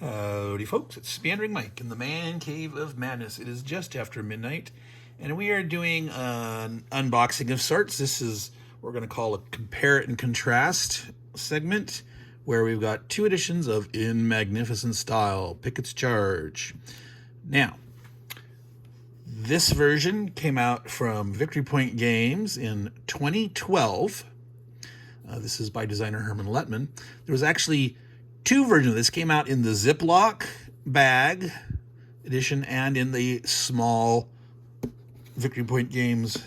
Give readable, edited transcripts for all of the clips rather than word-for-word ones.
Howdy folks, it's Meandering Mike in the Man Cave of Madness. It is just after midnight, and we are doing an unboxing of sorts. This is what we're going to call a compare it and contrast segment, where we've got two editions of In Magnificent Style, Pickett's Charge. Now, this version came out from Victory Point Games in 2012. This is by designer Hermann Luttmann. There was actually two versions of this. Came out in the Ziploc bag edition and in the small Victory Point Games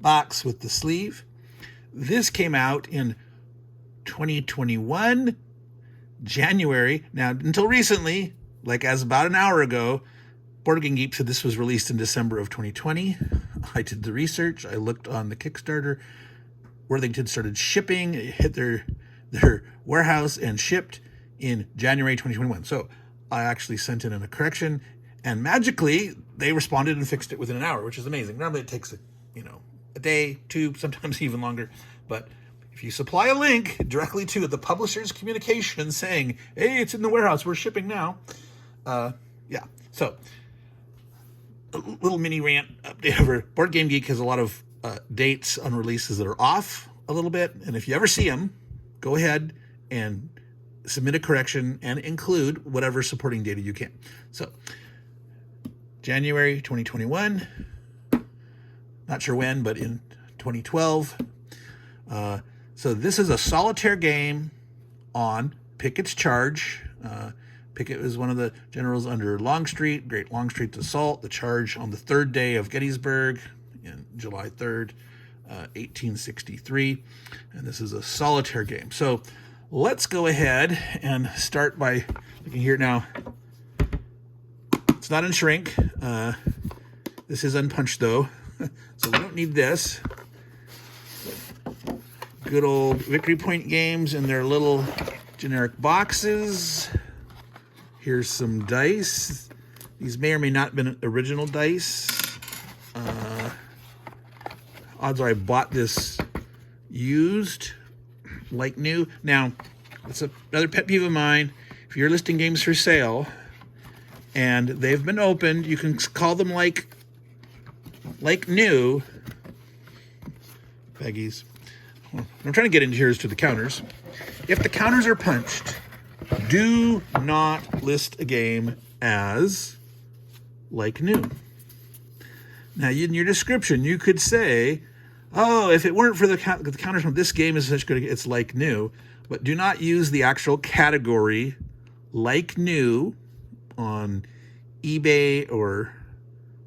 box with the sleeve. This came out in 2021, January. Now, until recently, like as about an hour ago, Board Game Geek said this was released in December of 2020. I did the research. I looked on the Kickstarter. Worthington started shipping. It hit their warehouse and shipped in January 2021. So I actually sent in a correction, and magically they responded and fixed it within an hour, which is amazing. Normally it takes a day, two, sometimes even longer. But if you supply a link directly to the publisher's communication saying, hey, it's in the warehouse, we're shipping now. Yeah. So a little mini rant update over Board Game Geek has a lot of dates on releases that are off a little bit. And if you ever see them, go ahead and submit a correction and include whatever supporting data you can. So, January 2021, not sure when, but in 2012. So this is a solitaire game on Pickett's Charge. Pickett was one of the generals under Longstreet, Great Longstreet's assault, the charge on the third day of Gettysburg, in July 3rd, 1863. And this is a solitaire game. So let's go ahead and start by looking here now. It's not in shrink. This is unpunched though, so we don't need this. Good old Victory Point Games in their little generic boxes. Here's some dice. These may or may not have been original dice. Odds are I bought this used, like new. Now, it's another pet peeve of mine. If you're listing games for sale and they've been opened, you can call them like new. Baggies. What I'm trying to get into here is to the counters. If the counters are punched, do not list a game as like new. Now, in your description, you could say, oh, if it weren't for the counters from this game is such good, it's like new. But do not use the actual category like new on eBay or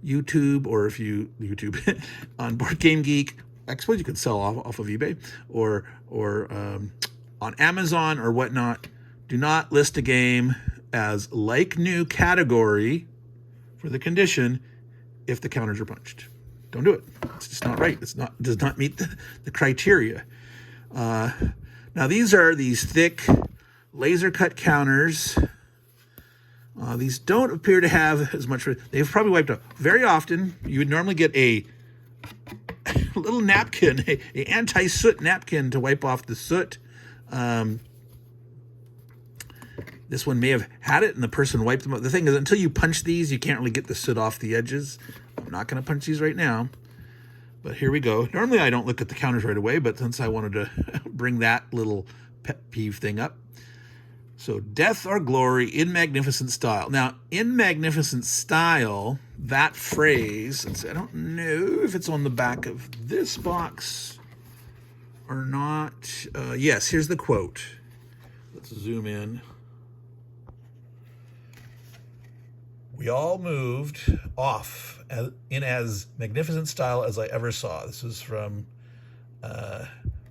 YouTube, or if you YouTube on Board Game Geek. I suppose you could sell off of eBay or on Amazon or whatnot. Do not list a game as like new category for the condition if the counters are punched. Don't do it. It's just not right. It does not meet the criteria. Now these are these thick laser cut counters. These don't appear to have as much. They've probably wiped out. Very often, you would normally get a little napkin, a anti-soot napkin to wipe off the soot. This one may have had it, and the person wiped them up. The thing is, until you punch these, you can't really get the soot off the edges. I'm not going to punch these right now, but here we go. Normally, I don't look at the counters right away, but since I wanted to bring that little pet peeve thing up. So, Death or Glory in Magnificent Style. Now, in Magnificent Style, that phrase, I don't know if it's on the back of this box or not. Yes, here's the quote. Let's zoom in. We all moved off in as magnificent style as I ever saw. This is from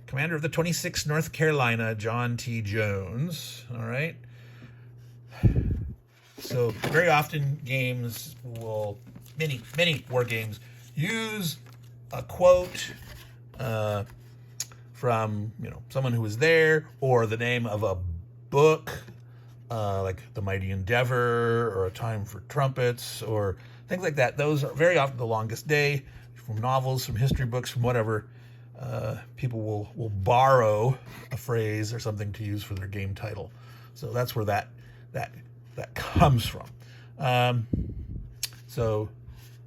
Commander of the 26th North Carolina, John T. Jones. All right. So very often games will, many war games, use a quote from someone who was there, or the name of a book, like The Mighty Endeavor or A Time for Trumpets or things like that. Those are very often The Longest Day, from novels, from history books, from whatever. People will borrow a phrase or something to use for their game title. So that's where that that comes from. So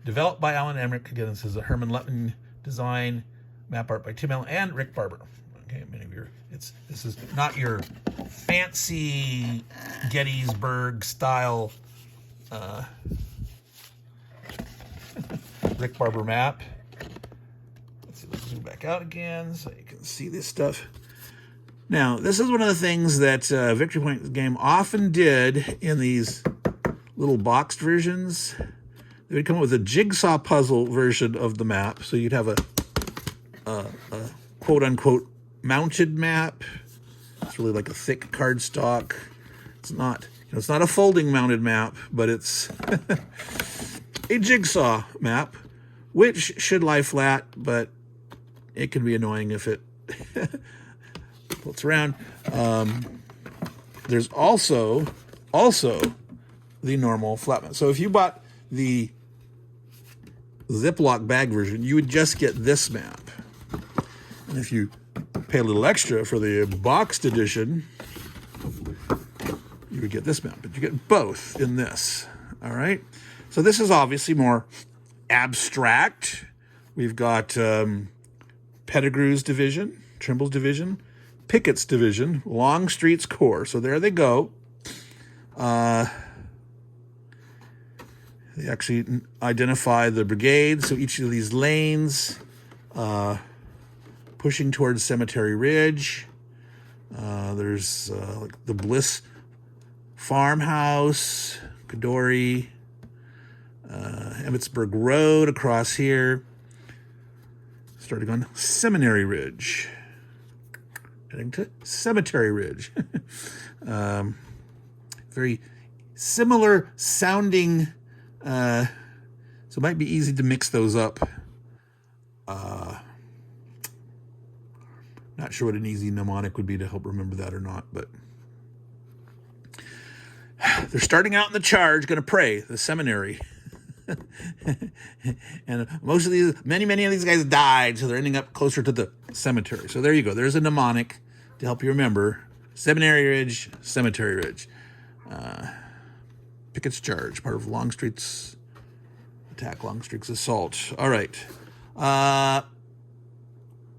developed by Alan Emmerich. Again, this is a Hermann Luttmann design, map art by Tim Allen and Rick Barber. Okay, many of your, this is not your fancy Gettysburg style Rick Barber map. Let's see, let's zoom back out again so you can see this stuff. Now, this is one of the things that Victory Point game often did in these little boxed versions. They would come up with a jigsaw puzzle version of the map, so you'd have a quote-unquote mounted map. It's really like a thick cardstock. It's not, it's not a folding mounted map, but it's a jigsaw map, which should lie flat, but it can be annoying if it floats around. There's also the normal flat map. So if you bought the Ziploc bag version, you would just get this map. And if you pay a little extra for the boxed edition, you would get this map, but you get both in this. All right. So this is obviously more abstract. We've got Pettigrew's division, Trimble's division, Pickett's division, Longstreet's corps. So there they go. They actually identify the brigades. So each of these lanes pushing towards Cemetery Ridge. There's like the Bliss Farmhouse, Kadori, Emmitsburg Road across here. Starting on Seminary Ridge. Heading to Cemetery Ridge. Very similar sounding, so it might be easy to mix those up. Not sure what an easy mnemonic would be to help remember that or not, but they're starting out in the charge, going to pray, the seminary. And most of these, many of these guys died, so they're ending up closer to the cemetery. So there you go. There's a mnemonic to help you remember. Seminary Ridge, Cemetery Ridge. Pickett's charge, part of Longstreet's attack, Longstreet's assault. All right.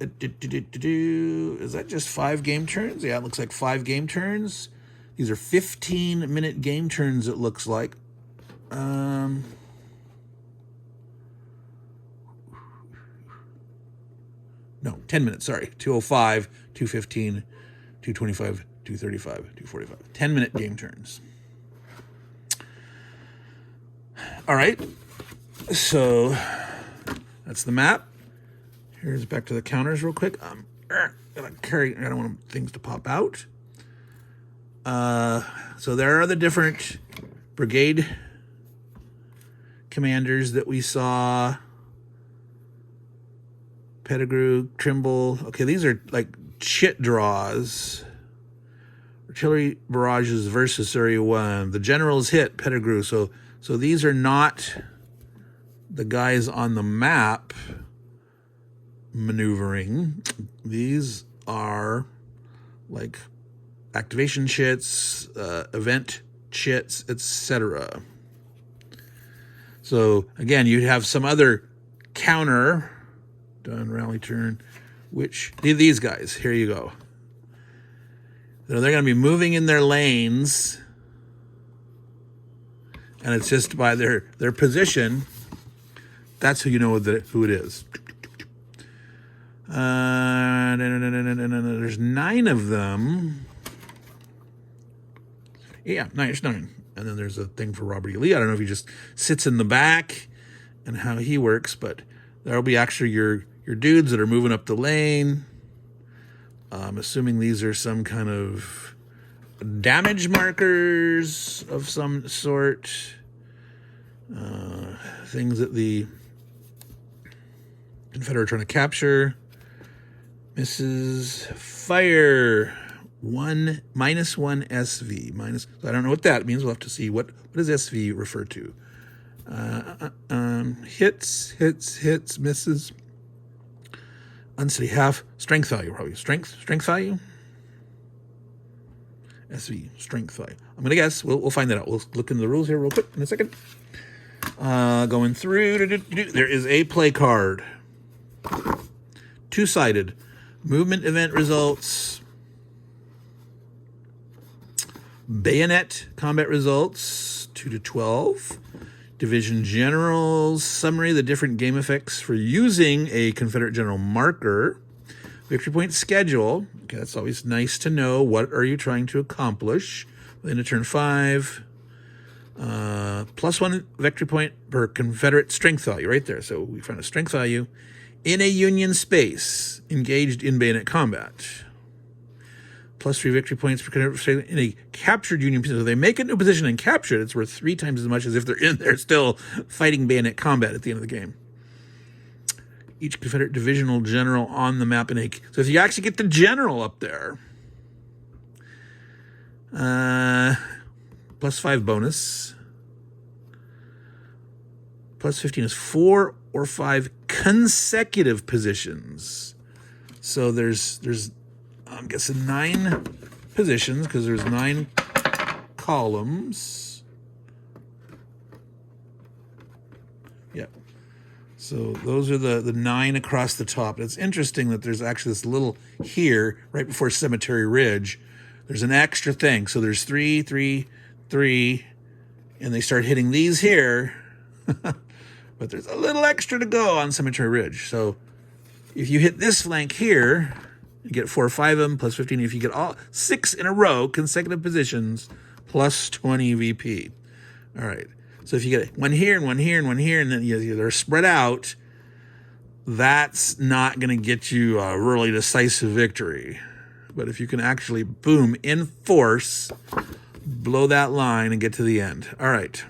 Is that just 5 game turns? Yeah, it looks like 5 game turns. These are 15-minute game turns, it looks like. No, 10 minutes, sorry. 205, 215, 225, 235, 245. 10-minute game turns. All right. So that's the map. Here's back to the counters real quick. I don't want things to pop out. So there are the different brigade commanders that we saw. Pettigrew, Trimble. Okay, these are like chit draws. Artillery barrages versus Area 1. The generals hit Pettigrew. So these are not the guys on the map maneuvering. These are like activation chits, event chits, etc. So again, you'd have some other counter done rally turn, which these guys, here you go. They're going to be moving in their lanes, and it's just by their position. That's who you know who it is. There's 9 of them. Yeah, there's 9. And then there's a thing for Robert E. Lee. I don't know if he just sits in the back and how he works, but there'll be actually your dudes that are moving up the lane. I'm assuming these are some kind of damage markers of some sort. Things that the Confederate are trying to capture. Misses. Fire. -1 SV. So I don't know what that means. We'll have to see. What does SV refer to? Hits, misses. Unsteady half. Strength value, probably. Strength value. SV, strength 5. I'm going to guess. We'll find that out. We'll look into the rules here real quick in a second. Going through. There is a play card. Two-sided. Movement event results. Bayonet combat results. 2 to 12. Division generals. Summary of the different game effects for using a Confederate general marker. Victory point schedule. Okay, that's always nice to know. What are you trying to accomplish within a turn 5? +1 victory point per Confederate strength value, right there. So we found a strength value in a Union space engaged in bayonet combat. +3 victory points per Confederate in a captured Union position. So they make it into a position and capture it. It's worth 3 times as much as if they're in there still fighting bayonet combat at the end of the game. Each Confederate divisional general on the map in a... So if you actually get the general up there, +5 bonus. +15 is 4 or 5 consecutive positions. So there's I'm guessing 9 positions because there's 9 columns. Yep. So those are the 9 across the top. It's interesting that there's actually this little here right before Cemetery Ridge. There's an extra thing. So there's 3, 3, 3, and they start hitting these here. But there's a little extra to go on Cemetery Ridge. So if you hit this flank here, you get 4 or 5 of them, +15. If you get all 6 in a row, consecutive positions, +20 VP. All right. So if you get one here and one here and one here, and then they're spread out, that's not going to get you a really decisive victory. But if you can actually, boom, in force, blow that line and get to the end. All right.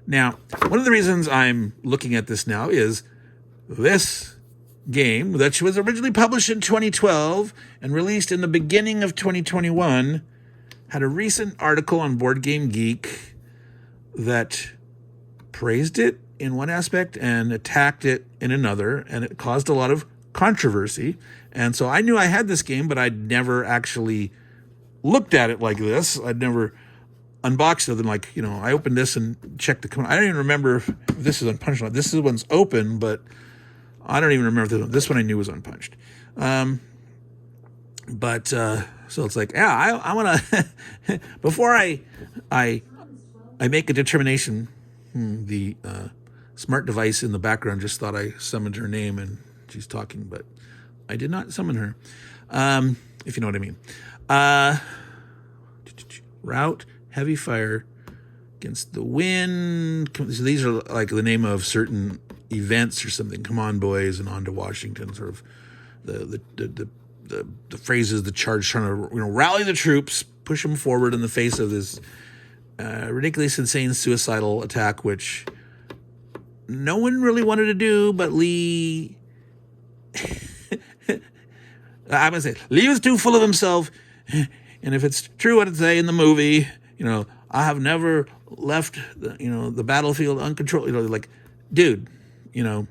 Now, one of the reasons I'm looking at this now is this game, that was originally published in 2012 and released in the beginning of 2021, had a recent article on Board Game Geek that praised it in one aspect and attacked it in another, and it caused a lot of controversy. And so I knew I had this game, but I'd never actually looked at it like this. I'd never unboxed it. And I opened this and checked the command. I don't even remember if this is unpunched or not. This one's open, but I don't even remember this one. This one I knew was unpunched. So it's like, yeah, I want to, before I make a determination, the smart device in the background just thought I summoned her name and she's talking, but I did not summon her, if you know what I mean. Route, heavy fire against the wind. So these are like the name of certain events or something. Come on, boys, and on to Washington. Sort of the phrases, the charge, trying to rally the troops, push them forward in the face of this ridiculous, insane, suicidal attack, which no one really wanted to do, but Lee. I'm gonna say Lee was too full of himself, and if it's true what it say in the movie, I have never left the battlefield uncontrolled. Dude, you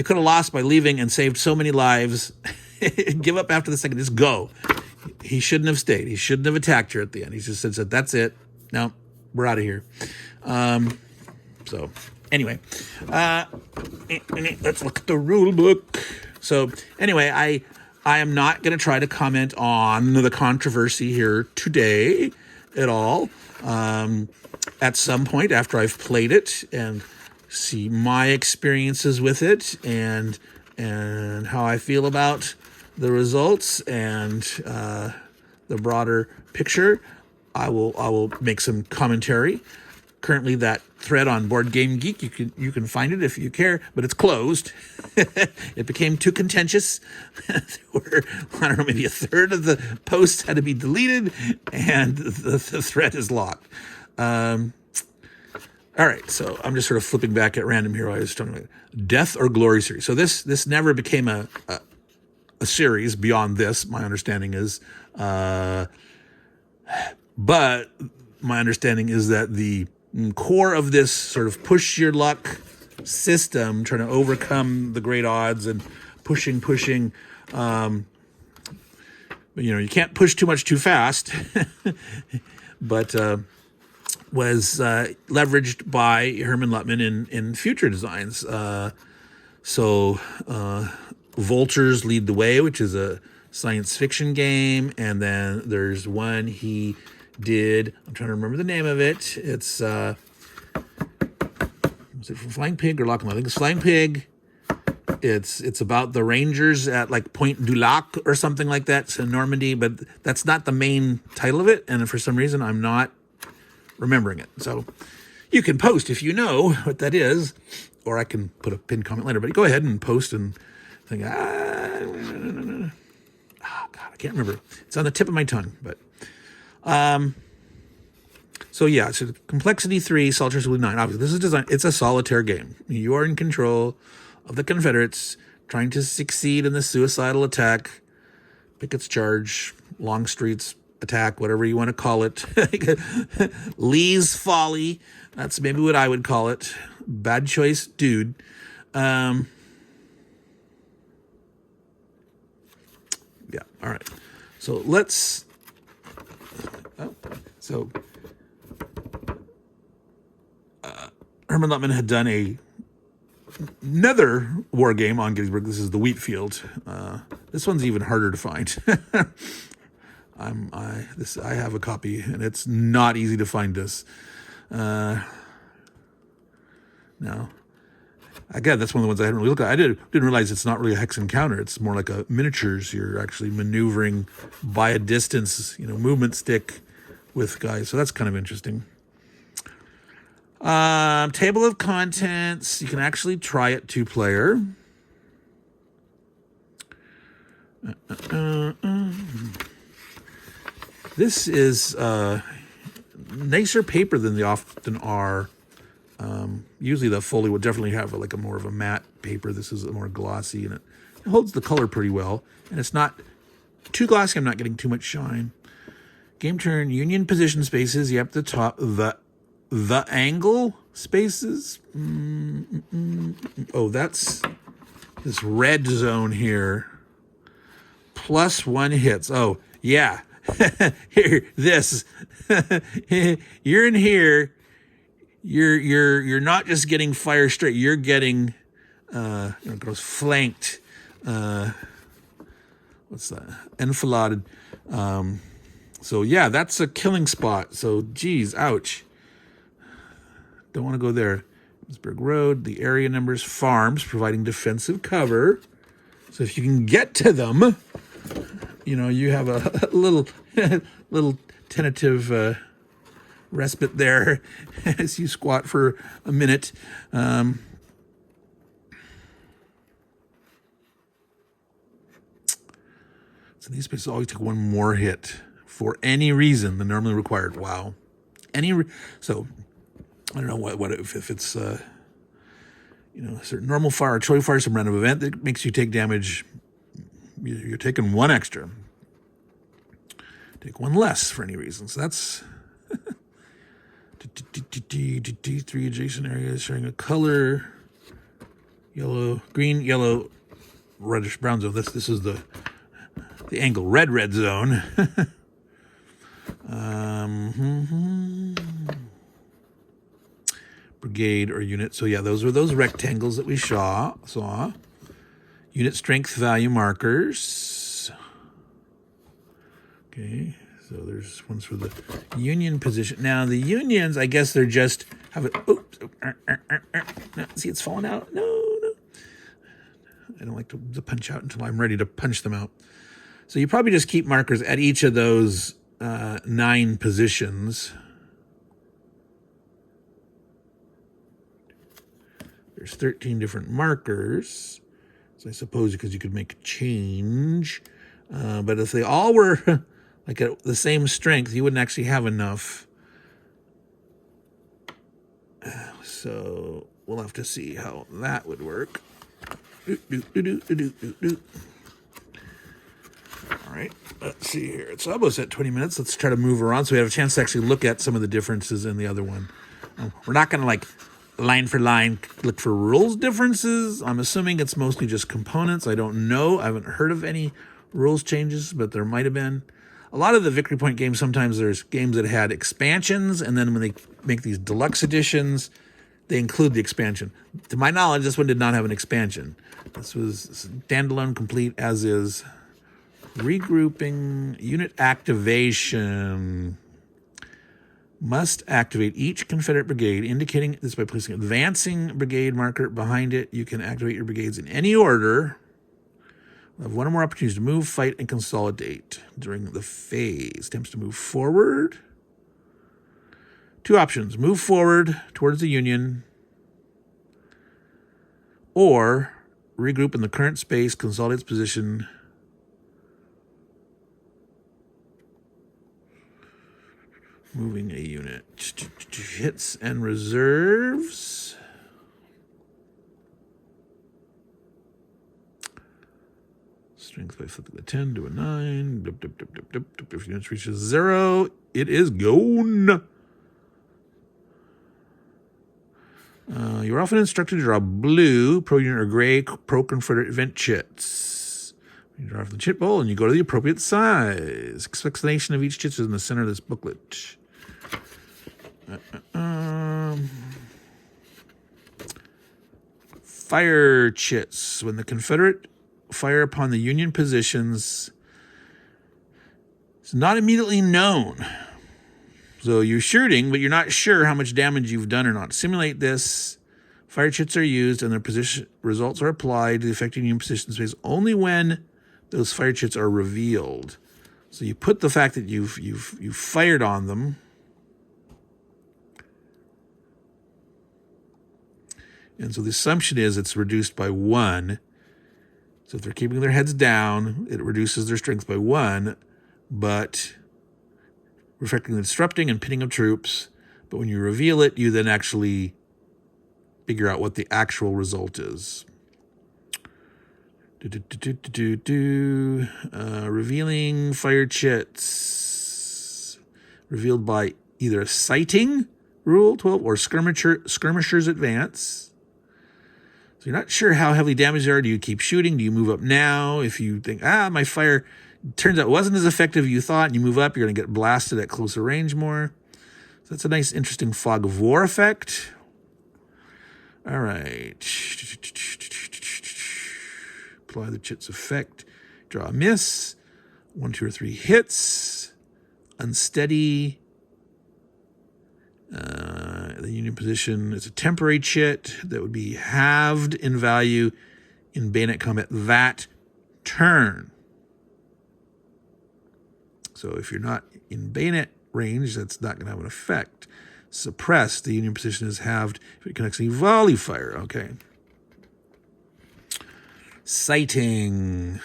could have lost by leaving and saved so many lives. Give up after the second. Just go. He shouldn't have stayed. He shouldn't have attacked her at the end. He just said, "That's it. No, we're out of here." So anyway, let's look at the rule book. So anyway, I am not going to try to comment on the controversy here today at all. At some point after I've played it and see my experiences with it and how I feel about the results and the broader picture, I will make some commentary. Currently, that thread on Board Game Geek, you can find it if you care, but it's closed. It became too contentious. There were, I don't know, maybe a third of the posts had to be deleted, and the thread is locked. All right, so I'm just sort of flipping back at random here while I was talking about Death or Glory series. So this never became a series beyond this, my understanding is. But my understanding is that the core of this sort of push your luck system, trying to overcome the great odds and pushing But, you can't push too much too fast. But was leveraged by Hermann Luttmann in future designs. So Vultures Lead the Way, which is a science fiction game. And then there's one he did, I'm trying to remember the name of it. It's, was it from Flying Pig or Lock 'em? I think it's Flying Pig. It's about the Rangers at like Point du Lac or something like that. It's in Normandy, but that's not the main title of it. And for some reason, I'm not remembering it. So you can post if you know what that is, or I can put a pinned comment later. But go ahead and post and think, God, I can't remember. It's on the tip of my tongue. But so yeah, so complexity 3, solitaire 9. Obviously, this is design. It's a solitaire game. You are in control of the Confederates trying to succeed in the suicidal attack, Pickett's charge, Longstreet's attack, whatever you want to call it. Lee's folly. That's maybe what I would call it. Bad choice, dude. Yeah, all right. So let's... Hermann Luttmann had done another war game on Gettysburg. This is the Wheatfield. This one's even harder to find. I have a copy, and it's not easy to find this. Now, again, that's one of the ones I hadn't really looked at. I didn't realize it's not really a hex encounter. It's more like a miniatures. You're actually maneuvering by a distance, movement stick with guys. So that's kind of interesting. Table of contents. You can actually try it 2-player. This is nicer paper than they often are. Usually the folio would definitely have a more of a matte paper. This is more glossy, and it holds the color pretty well. And it's not too glossy. I'm not getting too much shine. Game turn, Union position spaces. Yep, the top. The angle spaces. Oh, that's this red zone here. +1 hits. Oh, yeah. Here, this. You're in here. You're not just getting fire straight. You're getting it goes flanked. What's that? Enfiladed. So yeah, that's a killing spot. So geez, ouch. Don't want to go there. Pittsburgh Road, the area numbers, farms, providing defensive cover. So if you can get to them, you have a little tentative respite there as you squat for a minute. So these spaces always take one more hit for any reason than normally required. Wow. So I don't know what if it's a certain normal fire or choice fire, some random event that makes you take damage. You're taking one extra. Take one less for any reason. So that's 3 adjacent areas sharing a color. Yellow, green, yellow, reddish brown zone. This is the angle red zone. Brigade or unit. So yeah, those were those rectangles that we saw. Unit strength value markers. Okay, so there's ones for the Union position. Now the Unions, I guess they're just have it. Oops. No, see, it's falling out. No. I don't like to punch out until I'm ready to punch them out. So you probably just keep markers at each of those 9 positions. There's 13 different markers. So I suppose because you could make a change. But if they all were like at the same strength, you wouldn't actually have enough. So we'll have to see how that would work. All right, let's see here. It's almost at 20 minutes. Let's try to move around so we have a chance to actually look at some of the differences in the other one. We're not going to line for line look for rules differences. I'm assuming it's mostly just components. I don't know. I haven't heard of any rules changes, but there might have been. A lot of the Victory Point games, sometimes there's games that had expansions, and then when they make these deluxe editions, they include the expansion. To my knowledge, this one did not have an expansion. This was standalone complete as is. Regrouping, unit activation. Must activate each Confederate brigade, indicating this by placing advancing brigade marker behind it. You can activate your brigades in any order. We'll have one or more opportunities to move, fight, and consolidate during the phase. Attempts to move forward. 2 options. Move forward towards the Union, or regroup in the current space, consolidate its position. Moving a unit. Hits and reserves. Strength by flipping the 10 to a 9. If units reaches 0, it is gone. You're often instructed to draw blue, pro-unit, or gray, pro-Confederate event chits. You draw from the chit bowl, and you go to the appropriate size. Explanation of each chit is in the center of this booklet. Fire chits. When the Confederate fire upon the Union positions, it's not immediately known. So you're shooting, but you're not sure how much damage you've done or not. To simulate this, fire chits are used and their position results are applied to the affected Union position space only when those fire chits are revealed. So you put the fact that you've fired on them, and so the assumption is it's reduced by 1. So if they're keeping their heads down, it reduces their strength by 1, but reflecting the disrupting and pitting of troops. But when you reveal it, you then actually figure out what the actual result is. Revealing fire chits. Revealed by either a sighting, rule 12, or skirmishers advance. So you're not sure how heavily damaged they are. Do you keep shooting? Do you move up now? If you think, my fire turns out wasn't as effective as you thought, and you move up, you're going to get blasted at closer range more. So that's a nice, interesting fog of war effect. All right. Apply the chit's effect. Draw a miss. 1, 2, or 3 hits. Unsteady. The Union position is a temporary chit that would be halved in value in bayonet combat that turn. So if you're not in bayonet range, that's not going to have an effect. Suppressed, the Union position is halved if it connects any volley fire. Okay. Sighting.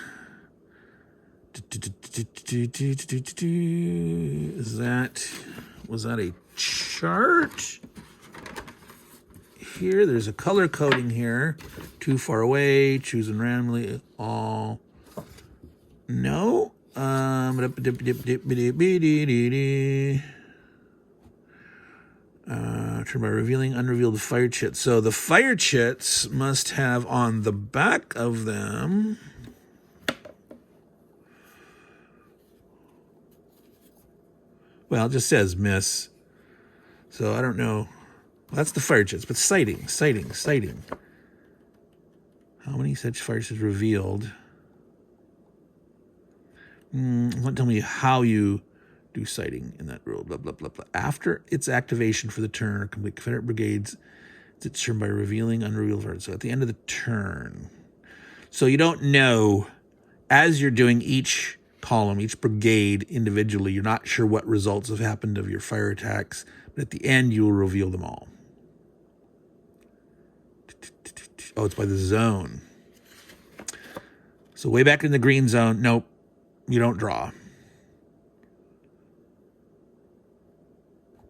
Was that a chart? Here, there's a color coding here. Too far away, choosing randomly, all. No. Turn by revealing unrevealed fire chits. So the fire chits must have on the back of them well, it just says miss. So I don't know. Well, that's the fire chits, but sighting. How many such fire chits revealed? Don't tell me how you do sighting in that rule. Blah, blah, blah, blah. After its activation for the turn, or complete Confederate brigades, it's turned by revealing unrevealed fire. So at the end of the turn. So you don't know, as you're doing each column, each brigade individually, you're not sure what results have happened of your fire attacks, but at the end you will reveal them all. Oh, it's by the zone. So way back in the green zone, nope, you don't draw.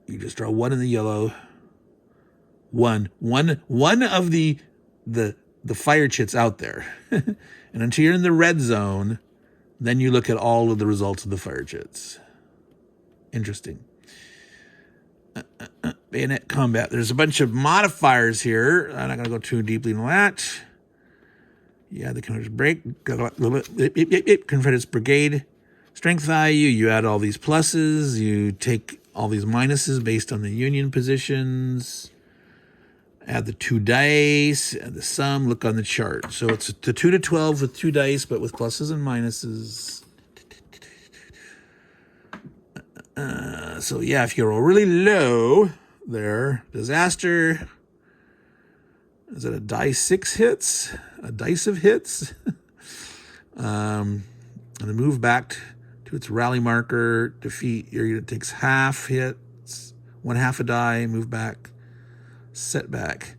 You just draw 1 in the yellow. One of the fire chits out there. And until you're in the red zone, then you look at all of the results of the fire chits. Interesting. Bayonet combat. There's a bunch of modifiers here. I'm not going to go too deeply into that. Yeah, the Confederates break. Confederates brigade strength value. You add all these pluses. You take all these minuses based on the Union positions. Add the 2 dice, add the sum, look on the chart. So it's the 2 to 12 with 2 dice, but with pluses and minuses. So yeah, if you roll really low there, disaster. Is it a die 6 hits? A dice of hits? And then move back to its rally marker. Defeat, your unit takes half hits, 1/2 a die, move back. Setback.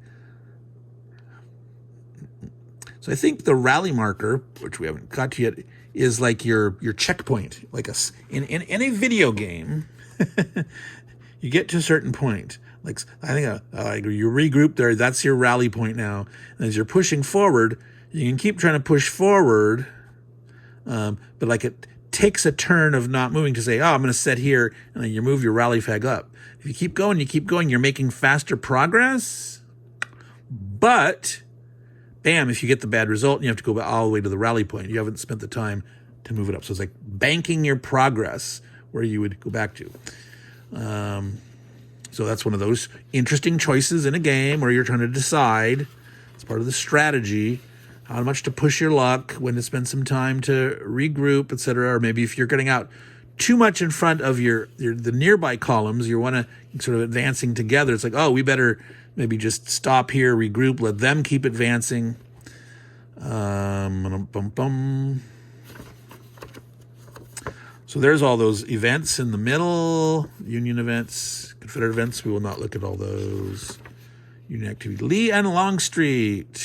So I think the rally marker, which we haven't got to yet, is like your checkpoint. Like in any video game, you get to a certain point. Like I think you regroup there. That's your rally point now. And as you're pushing forward, you can keep trying to push forward, but like it takes a turn of not moving to say, oh, I'm going to set here, and then you move your rally flag up. If you keep going, you're making faster progress. But, bam, if you get the bad result and you have to go all the way to the rally point, you haven't spent the time to move it up. So it's like banking your progress where you would go back to. So that's one of those interesting choices in a game where you're trying to decide, it's part of the strategy, how much to push your luck, when to spend some time to regroup, etc. Or maybe if you're getting out too much in front of the nearby columns, you want to sort of advancing together. It's like, oh, we better maybe just stop here, regroup, let them keep advancing. So there's all those events in the middle, Union events, Confederate events. We will not look at all those. Union activity, Lee and Longstreet.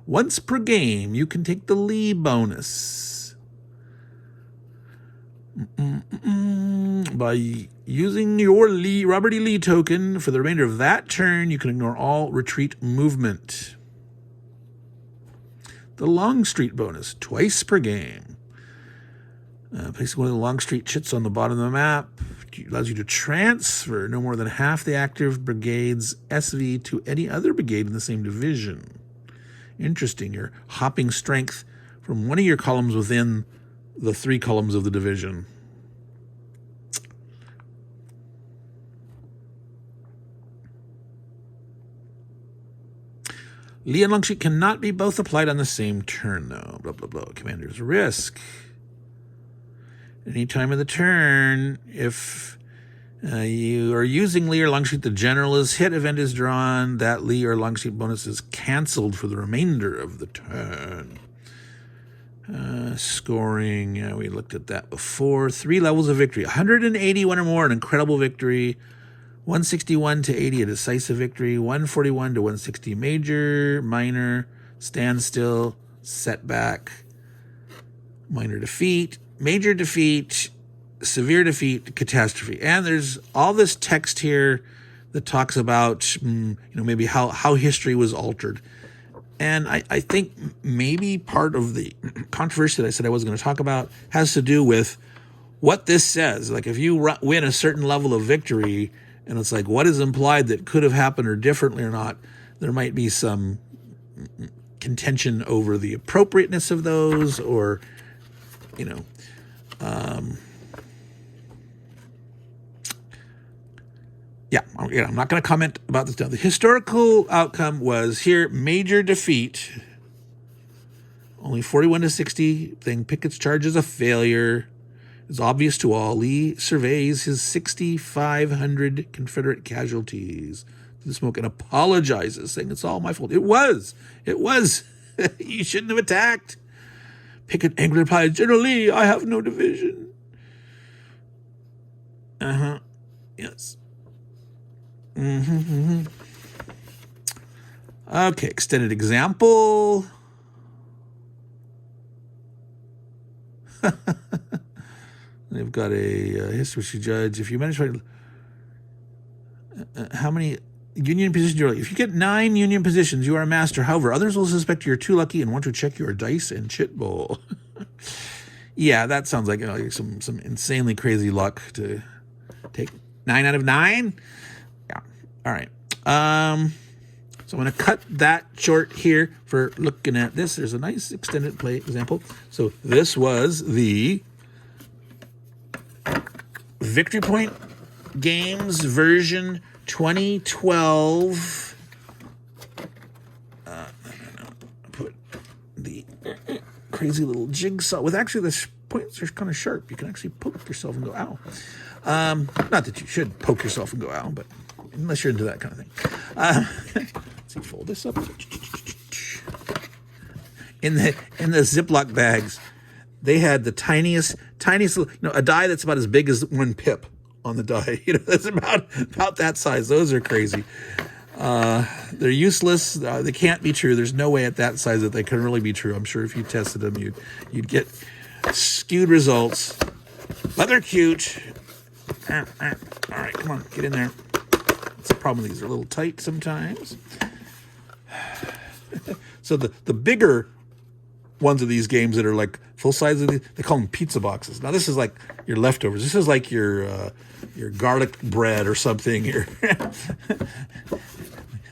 Once per game, you can take the Lee bonus. By using your Robert E. Lee token for the remainder of that turn, you can ignore all retreat movement. The Longstreet bonus, twice per game. Placing one of the Longstreet chits on the bottom of the map allows you to transfer no more than half the active brigade's SV to any other brigade in the same division. Interesting. You're hopping strength from one of your columns within the 3 columns of the division. Lee and Longstreet cannot be both applied on the same turn, though. Blah, blah, blah. Commander's risk. Any time of the turn, if you are using Lee or Longstreet, the general is hit, event is drawn, that Lee or Longstreet bonus is canceled for the remainder of the turn. Scoring, we looked at that before. 3 levels of victory. 181 or more, an incredible victory. 161 to 80, a decisive victory. 141 to 160, major, minor, standstill, setback, minor defeat, major defeat, severe defeat, catastrophe. And there's all this text here that talks about, maybe how history was altered. And I think maybe part of the controversy that I said I wasn't going to talk about has to do with what this says. Like if you win a certain level of victory, and it's like what is implied that could have happened or differently or not, there might be some contention over the appropriateness of those, or, I'm not going to comment about this now. The historical outcome was here, major defeat. Only 41 to 60 thing. Pickett's charge is a failure. It's obvious to all. Lee surveys his 6,500 Confederate casualties to the smoke and apologizes, saying it's all my fault. It was. You shouldn't have attacked. Pickett angrily replied, General Lee, I have no division. Yes. Okay, extended example. They've got a history judge. If you manage to how many Union positions you're, if you get 9 Union positions, you are a master. However, others will suspect you're too lucky and want to check your dice and chit bowl. Yeah, that sounds like some insanely crazy luck to take 9 out of 9. Yeah. All right. So I'm going to cut that short here for looking at this. There's a nice extended play example. So this was the Victory Point Games version 2012. Put the crazy little jigsaw with actually the points are kind of sharp. You can actually poke yourself and go, ow. Not that you should poke yourself and go, ow, but unless you're into that kind of thing. Let's see, fold this up. In the Ziploc bags, they had the tiniest little, a die that's about as big as one pip on the die. That's about that size. Those are crazy. They're useless. They can't be true. There's no way at that size that they can really be true. I'm sure if you tested them, you'd get skewed results. But they're cute. All right, come on, get in there. That's the problem. These are a little tight sometimes. So the bigger ones of these games that are like full size of these, they call them pizza boxes. Now this is like your leftovers. This is like your garlic bread or something.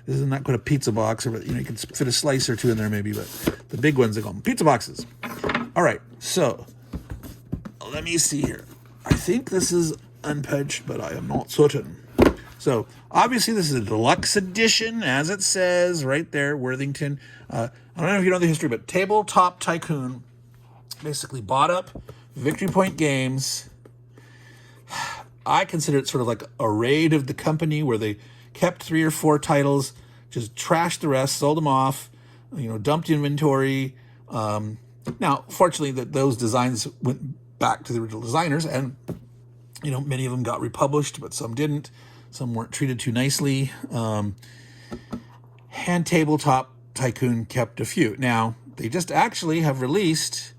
This is not quite a pizza box, or you can fit a slice or two in there maybe. But the big ones, they call them pizza boxes. All right, so let me see here. I think this is unpunched, but I am not certain. So obviously this is a deluxe edition, as it says right there, Worthington. I don't know if you know the history, but Tabletop Tycoon basically bought up Victory Point Games. I consider it sort of like a raid of the company where they kept 3 or 4 titles, just trashed the rest, sold them off, dumped inventory. Now, fortunately, those designs went back to the original designers, and many of them got republished, but some didn't. Some weren't treated too nicely. And Tabletop Tycoon kept a few. Now, they just actually have released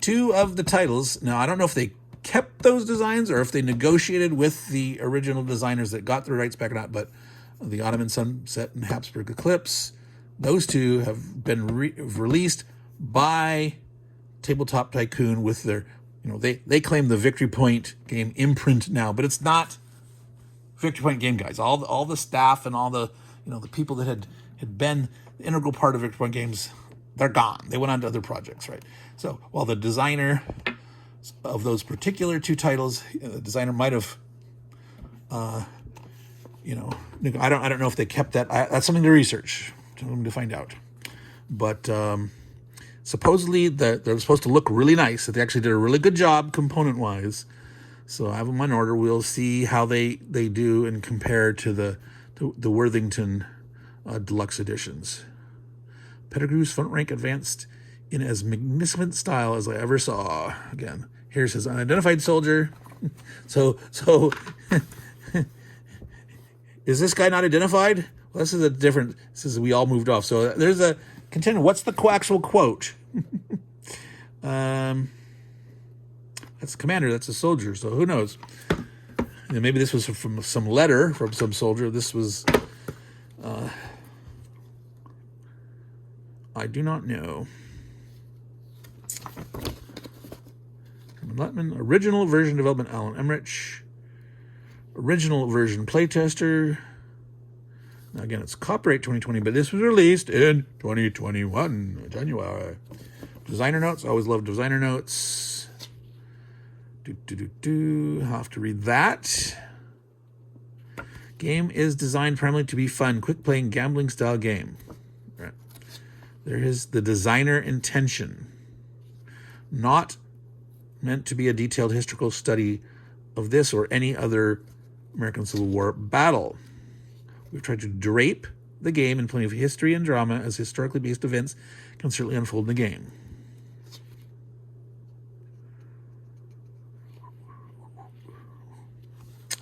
2 of the titles. Now, I don't know if they kept those designs or if they negotiated with the original designers that got the rights back or not, but the Ottoman Sunset and Habsburg Eclipse, those 2 have been released by Tabletop Tycoon with their, they claim the Victory Point game imprint now, but it's not Victory Point game guys. All the staff and all the the people that had been the integral part of Victory Point games, they're gone. They went on to other projects, right? So while the designer of those particular 2 titles, the designer might have, I don't know if they kept that. That's something to research, to find out. But supposedly they're supposed to look really nice. That they actually did a really good job component-wise. So I have them on order. We'll see how they do and compare to the Worthington deluxe editions. Pettigrew's front rank advanced in as magnificent style as I ever saw. Again, here's his unidentified soldier. So is this guy not identified? Well, this is a different. This is we all moved off. So there's a contender. What's the actual quote? That's a commander. That's a soldier. So who knows? And maybe this was from some letter from some soldier. This was. I do not know. Hermann Luttmann, original version development, Alan Emmerich. Original version playtester. Now again, it's copyright 2020, but this was released in 2021, January. Designer notes. I always love designer notes. I'll have to read that. Game is designed primarily to be fun, quick playing, gambling style game. Right. There is the designer intention. Not meant to be a detailed historical study of this or any other American Civil War battle. We've tried to drape the game in plenty of history and drama, as historically based events can certainly unfold in the game.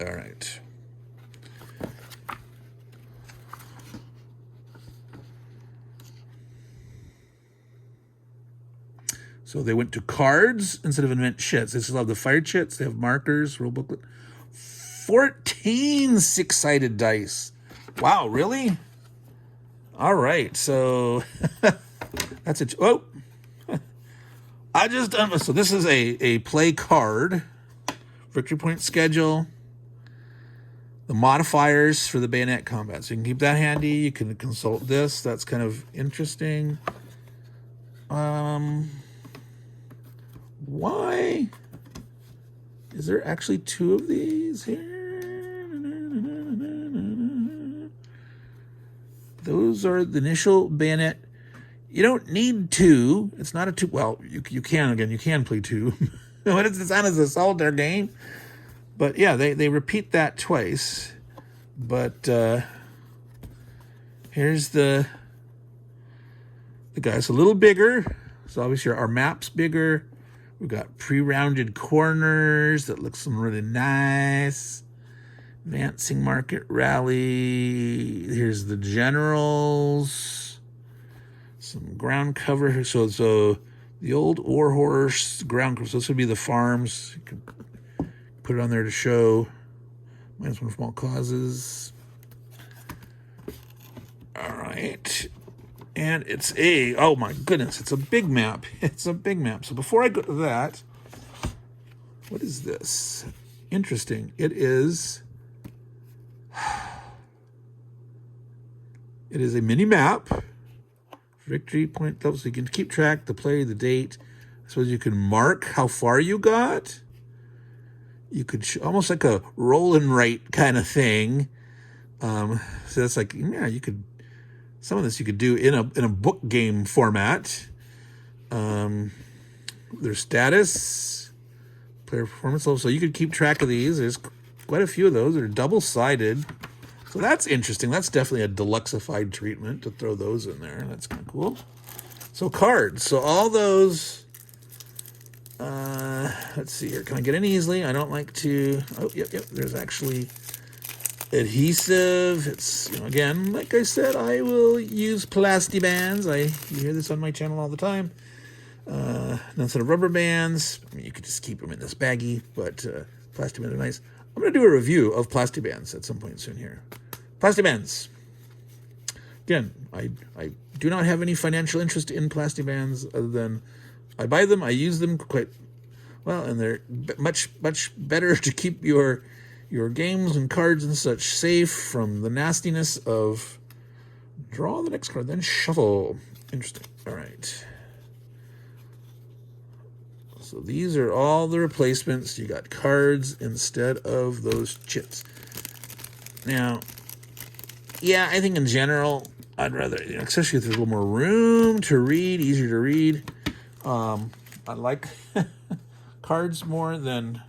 All right. So they went to cards instead of invent chits. They still have the fire chits. They have markers, rule booklet. 14 six-sided dice. Wow, really? All right, so that's it. Oh, I just done. So this is a play card, Victory Point schedule. the modifiers for the bayonet combat. So you can keep that handy. You can consult this. That's kind of interesting. Why is there actually 2 of these here? Those are the initial bayonet. You don't need 2. It's not a 2. Well, you can play 2. But it's designed as a solitaire game. But yeah, they repeat that twice. But here's the guy's a little bigger. So obviously our map's bigger. We've got pre-rounded corners that looks really nice. Advancing Market Rally. Here's the generals. Some ground cover. So the old War Horse ground cover. So this would be the farms. You can put it on there to show. -1 from all causes. All right. And it's oh my goodness, it's a big map. It's a big map. So before I go to that, what is this? Interesting. It is a mini map. Victory point level, so you can keep track, the play, the date. I suppose you can mark how far you got. You could almost like a roll and write kind of thing. So that's like, yeah, you could, some of this you could do in a book game format. Their status, player performance level. So you could keep track of these. There's quite a few of those. They're double-sided. So that's interesting. That's definitely a deluxified treatment to throw those in there. That's kind of cool. So cards. So all those, let's see here. Can I get in easily? I don't like to, oh, yep. There's actually adhesive. It's, again, like I said, I will use plastibands. You hear this on my channel all the time. Instead of rubber bands, I mean, you could just keep them in this baggie, but plastibands are nice. I'm going to do a review of plastibands at some point soon here. Plastibands. Again, I do not have any financial interest in plastibands other than I buy them, I use them quite well, and they're much better to keep your games and cards and such safe from the nastiness of draw the next card, then shuffle. Interesting. All right. So these are all the replacements. You got cards instead of those chips. Now, yeah, I think in general, I'd rather, especially if there's a little more room to read, easier to read. I like cards more than,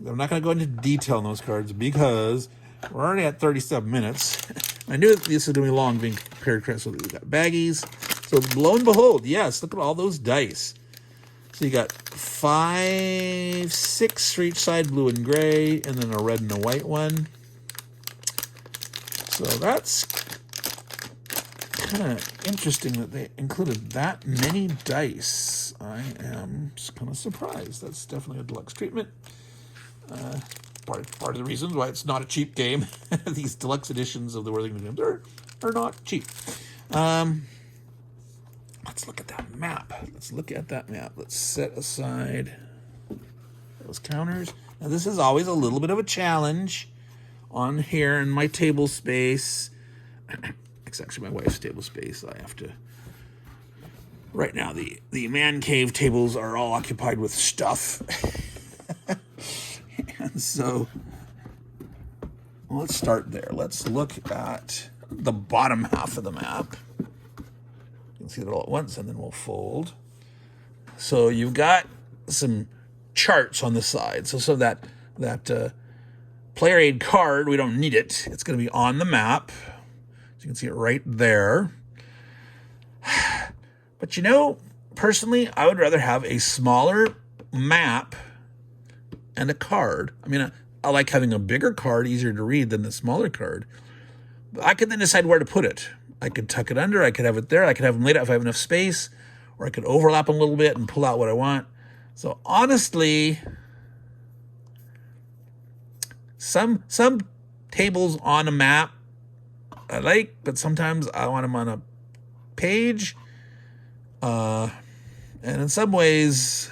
I'm not going to go into detail on those cards because we're already at 37 minutes. I knew this was going to be long being prepared. So we've got baggies. So lo and behold, yes, look at all those dice. So you got 5, 6 for each side, blue and gray, and then a red and a white one. So that's kind of interesting that they included that many dice. I am kind of surprised. That's definitely a deluxe treatment. Part of the reasons why it's not a cheap game. These deluxe editions of the Worthington Games are not cheap. Let's look at that map. Let's set aside those counters. Now, this is always a little bit of a challenge on here in my table space. It's actually my wife's table space. I have to... Right now, the man cave tables are all occupied with stuff. And so, let's start there. Let's look at the bottom half of the map. You can see it all at once, and then we'll fold. So you've got some charts on the side. So that player aid card, we don't need it. It's going to be on the map. So you can see it right there. But personally, I would rather have a smaller map and a card. I mean, I like having a bigger card, easier to read than the smaller card. But I could then decide where to put it. I could tuck it under, I could have it there, I could have them laid out if I have enough space, or I could overlap them a little bit and pull out what I want. So honestly, some tables on a map I like, but sometimes I want them on a page. And in some ways,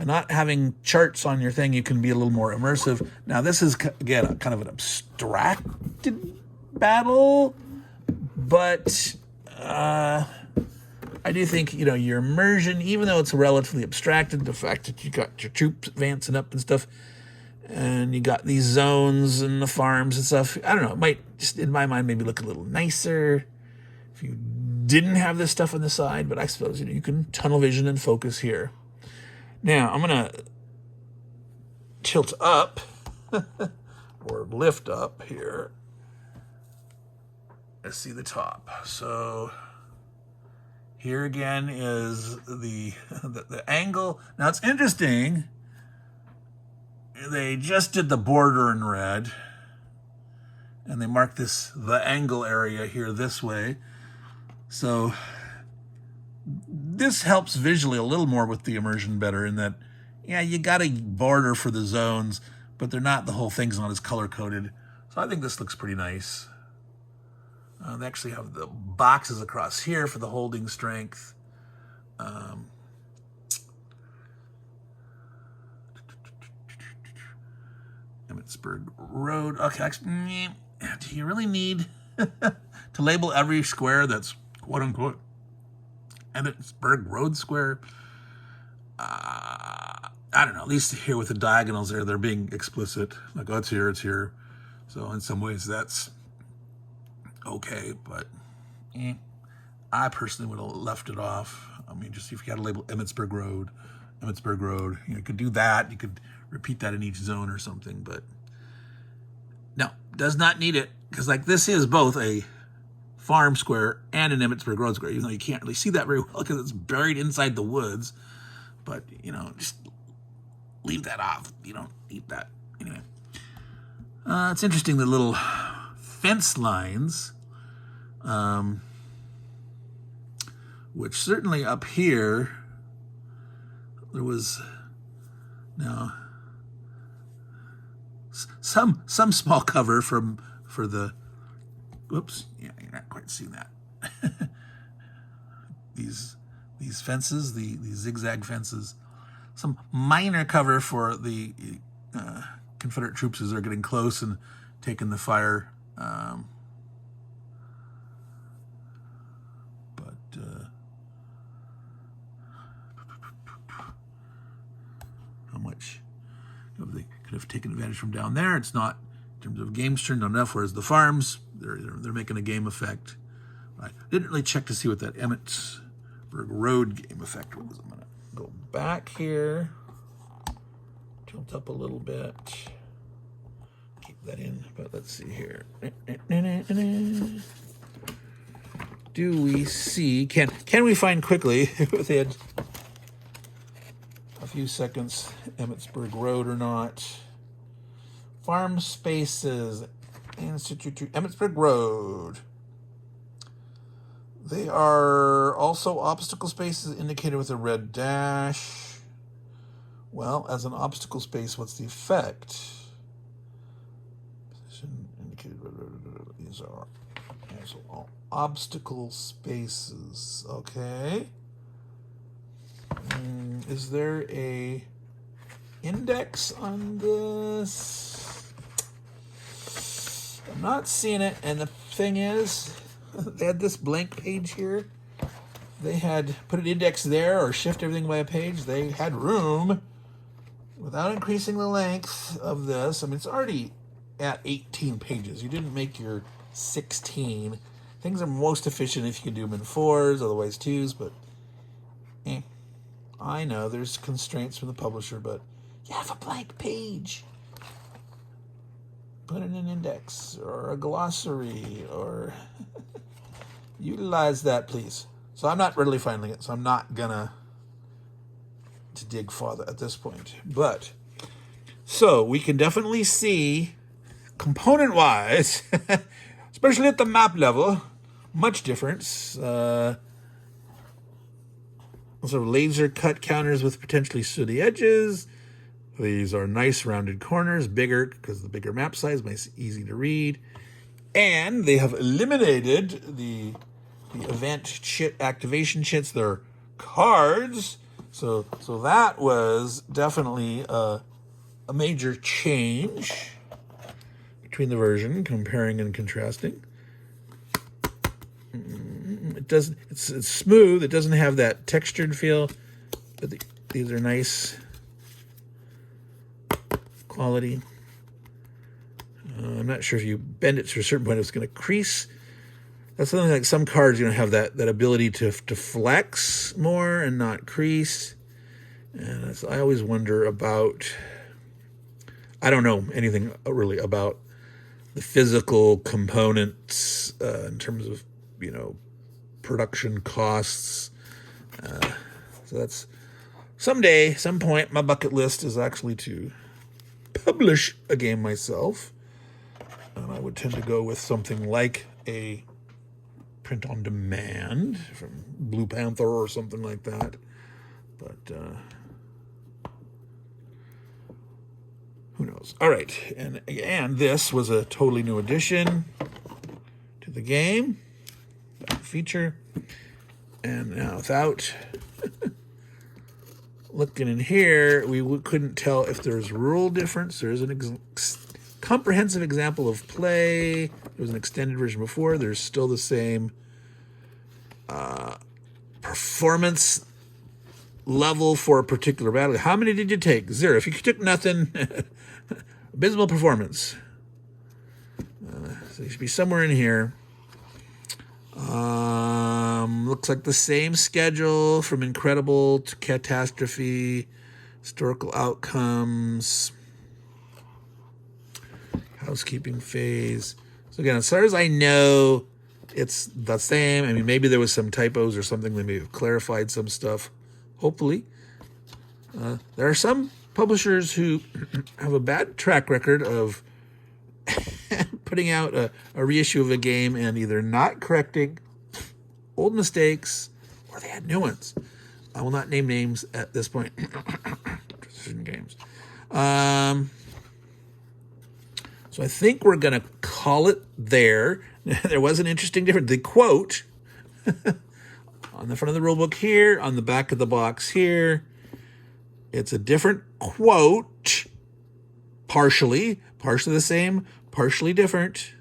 By not having charts on your thing, you can be a little more immersive. Now, this is, again, kind of an abstracted battle, but I do think, your immersion, even though it's relatively abstracted, the fact that you got your troops advancing up and stuff, and you got these zones and the farms and stuff, I don't know, it might, just in my mind, maybe look a little nicer if you didn't have this stuff on the side, but I suppose, you can tunnel vision and focus here. Now, I'm going to tilt up, or lift up here. Let's see the top. So here again is the angle. Now, it's interesting. They just did the border in red, and they marked the angle area here this way. So this helps visually a little more with the immersion better in that, yeah, you got a border for the zones, but they're not, the whole thing's not as color-coded. So I think this looks pretty nice. They actually have the boxes across here for the holding strength. Emmitsburg Road. Okay, do you really need to label every square that's quote-unquote Emmitsburg Road Square? I don't know. At least here with the diagonals there, they're being explicit. Like, oh, it's here, it's here. So in some ways, that's okay, but I personally would have left it off. I mean, just if you got to label Emmitsburg Road, you could do that. You could repeat that in each zone or something, but no, does not need it, because like this is both a farm square and an Emmitsburg Road square, even though you can't really see that very well because it's buried inside the woods. But, just leave that off. You don't need that. Anyway, it's interesting, the little fence lines, which certainly up here, there was some small cover for the, whoops, yeah, you're not quite seeing that. These fences, the zigzag fences, some minor cover for the Confederate troops as they're getting close and taking the fire. But how much they could have taken advantage from down there? It's not, in terms of games turned on enough, whereas the farms, they're making a game effect. I didn't really check to see what that Emmitsburg Road game effect was. I'm going to go back here, tilt up a little bit, keep that in, but let's see here. Do we see, can we find quickly, within a few seconds, Emmitsburg Road or not? Farm spaces, Institute, Emmitsburg Road. They are also obstacle spaces indicated with a red dash. Well, as an obstacle space, what's the effect? Position indicated. These are all obstacle spaces. Okay. Is there a index on this? I'm not seeing it, and the thing is, they had this blank page here. They had put an index there or shift everything by a page. They had room without increasing the length of this. I mean, it's already at 18 pages. You didn't make your 16. Things are most efficient if you can do them in 4s, otherwise 2s, but I know there's constraints from the publisher, but you have a blank page. Put in an index or a glossary or utilize that, please. So I'm not readily finding it, so I'm not gonna to dig farther at this point. But so we can definitely see component-wise, especially at the map level, much difference. Sort of laser cut counters with potentially sooty edges. These are nice rounded corners, bigger because the bigger map size makes it easy to read. And they have eliminated the event chit activation chits. They're cards So that was definitely a major change between the version, comparing and contrasting. It doesn't. It's smooth. It doesn't have that textured feel, but these are nice quality. I'm not sure if you bend it to a certain point, it's going to crease. That's something like some cards, have that ability to flex more and not crease. And I always wonder about. I don't know anything really about the physical components in terms of production costs. So that's someday, some point, my bucket list is actually to publish a game myself. And I would tend to go with something like a print on demand from Blue Panther or something like that. But who knows? All right. And this was a totally new addition to the game. Feature. And now without looking in here, we couldn't tell if there's rule difference. There's an comprehensive example of play. There was an extended version before. There's still the same performance level for a particular battle. How many did you take? 0. If you took nothing, abysmal performance. So you should be somewhere in here. Looks like the same schedule from incredible to catastrophe, historical outcomes, housekeeping phase. So again, as far as I know, it's the same. I mean, maybe there was some typos or something. They may have clarified some stuff, hopefully. There are some publishers who have a bad track record of putting out a reissue of a game and either not correcting old mistakes or they had new ones. I will not name names at this point. Precision Games. So I think we're going to call it there. There was an interesting difference. The quote on the front of the rule book here, on the back of the box here, it's a different quote, partially the same, partially different.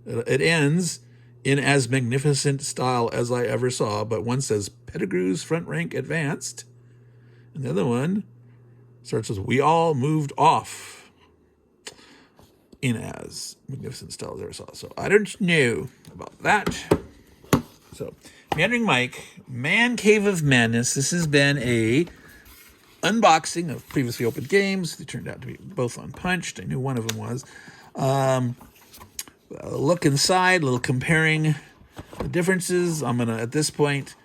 It ends in as magnificent style as I ever saw, but one says Pettigrew's front rank advanced, and the other one starts with we all moved off in as magnificent style as I ever saw. So I don't know about that. So Meandering Mike, Man Cave of Madness. This has been a unboxing of previously opened games. They turned out to be both unpunched. I knew one of them was. A look inside, a little comparing the differences. I'm going to, at this point,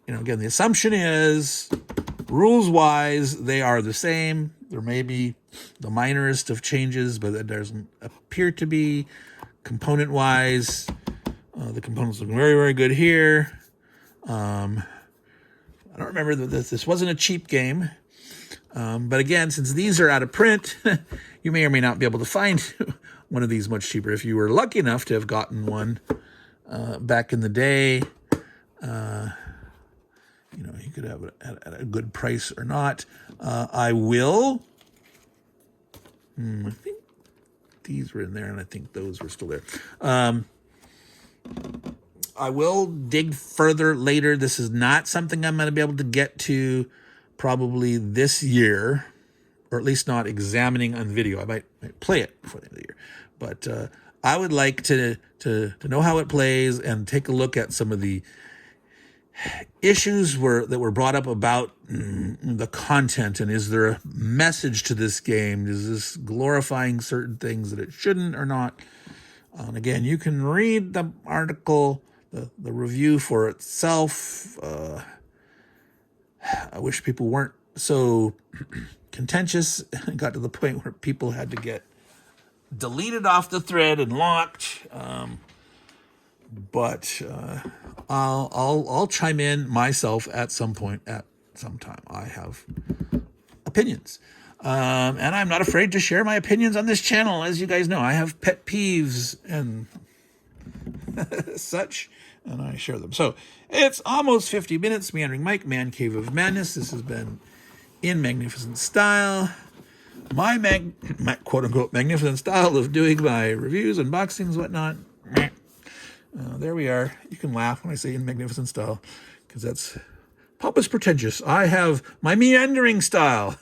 again, the assumption is, rules-wise, they are the same. There may be the minorest of changes, but it doesn't appear to be. Component-wise, the components look very, very good here. I don't remember that this wasn't a cheap game. But again, since these are out of print, you may or may not be able to find one of these much cheaper. If you were lucky enough to have gotten one back in the day, you could have it at a good price or not. I will. I think these were in there, and I think those were still there. I will dig further later. This is not something I'm going to be able to get to probably this year, or at least not examining on video. I might play it before the end of the year. But I would like to know how it plays and take a look at some of the issues that were brought up about the content, and is there a message to this game? Is this glorifying certain things that it shouldn't or not? And again, you can read the article, the review for itself. I wish people weren't so contentious and got to the point where people had to get deleted off the thread and locked. But I'll chime in myself at some point at some time. I have opinions. And I'm not afraid to share my opinions on this channel. As you guys know, I have pet peeves and such. and I share them. So it's almost 50 minutes. Meandering Mike, Man Cave of Madness. This has been in magnificent style. My quote-unquote magnificent style of doing my reviews, unboxings, whatnot. There we are. You can laugh when I say in magnificent style, because that's pompous pretentious. I have my meandering style.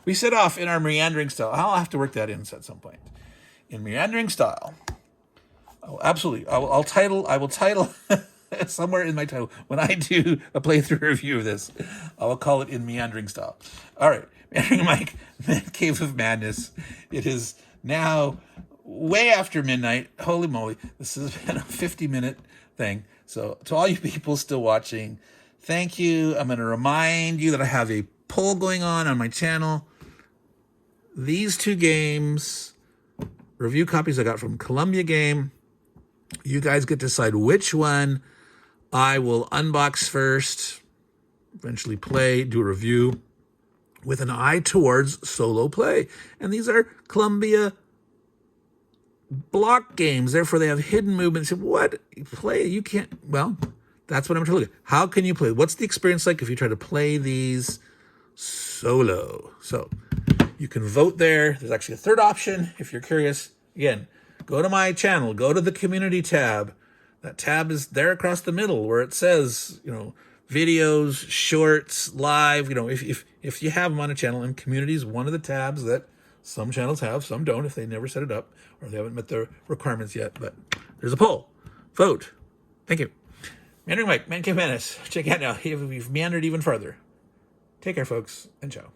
We set off in our meandering style. I'll have to work that in at some point. In meandering style. Oh, absolutely. I will title somewhere in my title, when I do a playthrough review of this, I will call it in meandering style. All right. Meandering Mike, Man Cave of Madness. It is now way after midnight. Holy moly. This has been a 50-minute thing. So to all you people still watching, thank you. I'm going to remind you that I have a poll going on my channel. These two games, review copies I got from Columbia Game. You guys get to decide which one I will unbox first, eventually play, do a review with an eye towards solo play. And these are Columbia block games. Therefore, they have hidden movements. What? Play? You can't. Well, that's what I'm trying to look at. How can you play? What's the experience like if you try to play these solo? So you can vote there. There's actually a third option if you're curious. Again, go to my channel. Go to the community tab. That tab is there across the middle where it says, videos, shorts, live. If you have them on a channel, and community is one of the tabs that some channels have, some don't if they never set it up or they haven't met their requirements yet. But there's a poll. Vote. Thank you. Meandering Mike, Man Cave Madness. Check it out now if you've meandered even further. Take care, folks, and ciao.